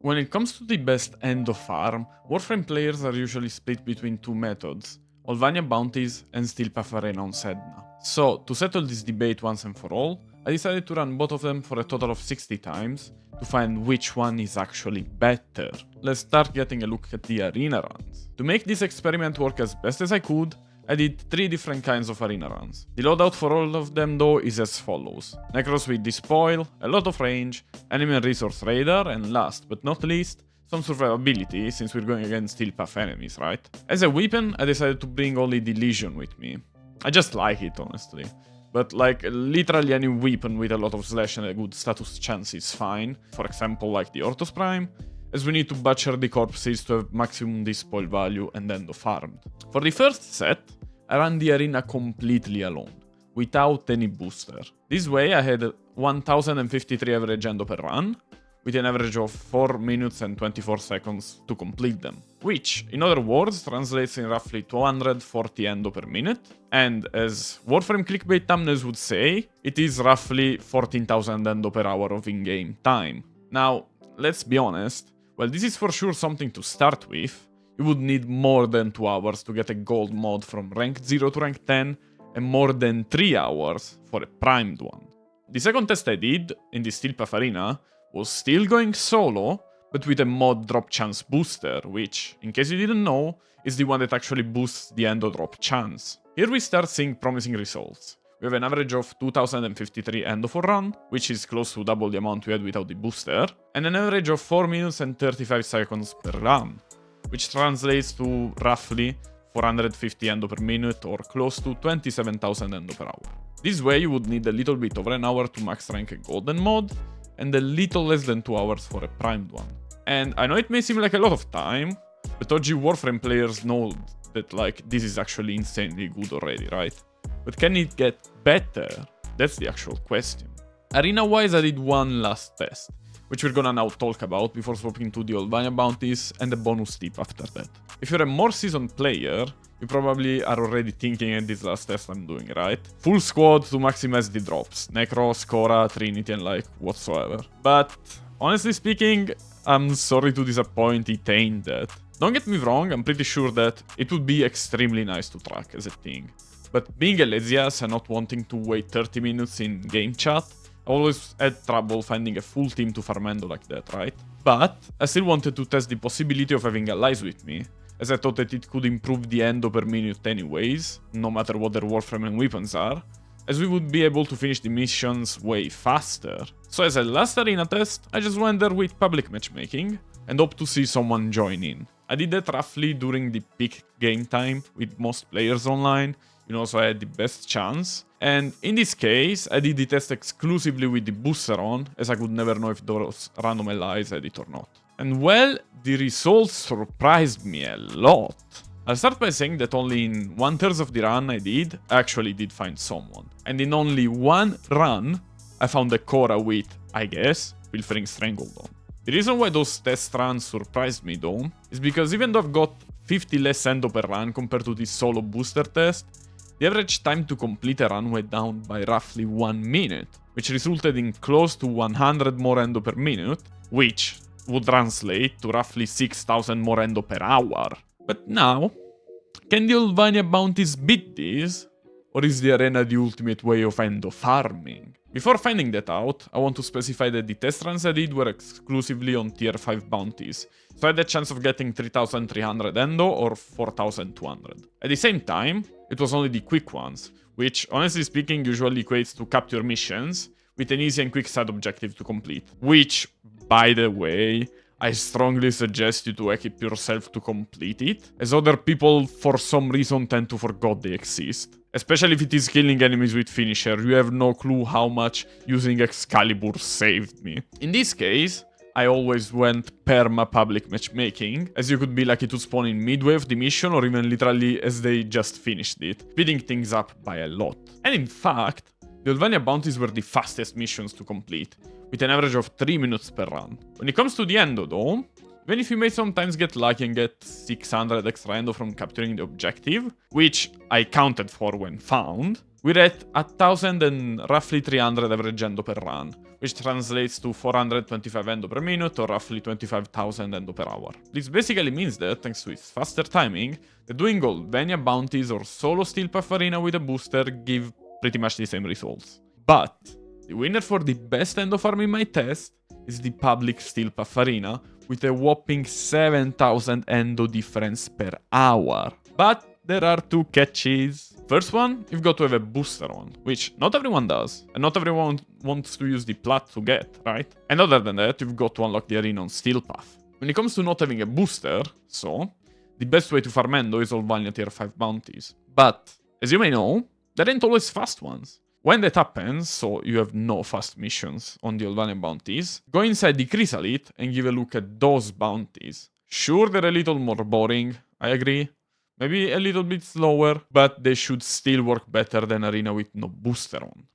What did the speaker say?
When it comes to the best Endo farm, Warframe players are usually split between two methods, Hollvania bounties and Steel Path Arena on Sedna. So, to settle this debate once and for all, I decided to run both of them for a total of 60 times to find which one is actually better. Let's start getting a look at the arena runs. To make this experiment work as best as I could, I did 3 different kinds of arena runs. The loadout for all of them though is as follows. Nekros with Despoil, a lot of range, enemy and resource radar, and last but not least, some survivability since we're going against Steel Path enemies, right? As a weapon, I decided to bring only the Lesion with me. I just like it, honestly. But like, literally any weapon with a lot of slash and a good status chance is fine. For example, like the Orthos Prime, as we need to butcher the corpses to have maximum despoil value and Endo farmed. For the first set, I ran the arena completely alone, without any booster. This way I had 1053 average Endo per run, with an average of 4 minutes and 24 seconds to complete them. Which, in other words, translates in roughly 240 Endo per minute, and as Warframe clickbait thumbnails would say, it is roughly 14,000 Endo per hour of in-game time. Now, let's be honest, while this is for sure something to start with, you would need more than 2 hours to get a gold mod from rank 0 to rank 10, and more than 3 hours for a primed one. The second test I did, in the Steel Path Arena, was still going solo, but with a mod drop chance booster, which, in case you didn't know, is the one that actually boosts the Endo drop chance. Here we start seeing promising results. We have an average of 2053 Endo for run, which is close to double the amount we had without the booster, and an average of 4 minutes and 35 seconds per run, which translates to roughly 450 Endo per minute or close to 27,000 Endo per hour. This way you would need a little bit over an hour to max rank a golden mod, and a little less than 2 hours for a primed one. And I know it may seem like a lot of time, but OG Warframe players know that like this is actually insanely good already, right? But can it get better? That's the actual question. Arena-wise, I did one last test, which we're gonna now talk about before swapping to the Hollvania bounties and the bonus tip after that. If you're a more seasoned player, you probably are already thinking at this last test I'm doing, right? Full squad to maximize the drops. Nekros, Cora, Trinity and like whatsoever. But honestly speaking, I'm sorry to disappoint, it ain't that. Don't get me wrong, I'm pretty sure that it would be extremely nice to track as a thing. But being a Lezias and not wanting to wait 30 minutes in game chat, I always had trouble finding a full team to farm Endo like that, right? But I still wanted to test the possibility of having allies with me, as I thought that it could improve the Endo per minute anyways, no matter what their Warframe and weapons are, as we would be able to finish the missions way faster. So as a last arena test, I just went there with public matchmaking, and hope to see someone join in. I did that roughly during the peak game time, with most players online, so I had the best chance. And in this case, I did the test exclusively with the booster on, as I could never know if those random allies had it or not. And well, the results surprised me a lot. I'll start by saying that only in 1/3 of the run I actually did find someone. And in only one run, I found a Cora with, I guess, Pilfering Stranglehold. The reason why those test runs surprised me though, is because even though I've got 50 less Endo per run compared to the solo booster test, the average time to complete a run went down by roughly 1 minute, which resulted in close to 100 more Endo per minute, which would translate to roughly 6,000 more Endo per hour. But now, can the Hollvania bounties beat this? Or is the arena the ultimate way of Endo farming? Before finding that out, I want to specify that the test runs I did were exclusively on tier 5 bounties, so I had a chance of getting 3,300 Endo or 4,200. At the same time, it was only the quick ones, which, honestly speaking, usually equates to capture missions, with an easy and quick side objective to complete. Which, by the way, I strongly suggest you to equip yourself to complete it, as other people for some reason tend to forget they exist. Especially if it is killing enemies with finisher, you have no clue how much using Excalibur saved me. In this case, I always went perma public matchmaking, as you could be lucky to spawn in midway of the mission or even literally as they just finished it, speeding things up by a lot. And in fact, the Hollvania bounties were the fastest missions to complete, with an average of 3 minutes per run. When it comes to the Endo though, even if you may sometimes get lucky and get 600 extra Endo from capturing the objective, which I counted for when found, we're at 1000 and roughly 300 average endo per run, which translates to 425 endo per minute or roughly 25,000 endo per hour. This basically means that, thanks to its faster timing, that doing Hollvania bounties or solo Steel Puff Arena with a booster give pretty much the same results. But the winner for the best endo farm in my test is the public Steel Puff Arena with a whopping 7,000 endo difference per hour. But there are two catches. First one, you've got to have a booster on, which not everyone does, and not everyone wants to use the plat to get, right? And other than that, you've got to unlock the arena on Steel Puff. When it comes to not having a booster, so, the best way to farm endo is Hollvania tier 5 bounties. But, as you may know, there ain't always fast ones. When that happens, so you have no fast missions on the Hollvania bounties, go inside the Chrysalid and give a look at those bounties. Sure, they're a little more boring, I agree. Maybe a little bit slower, but they should still work better than Arena with no booster on.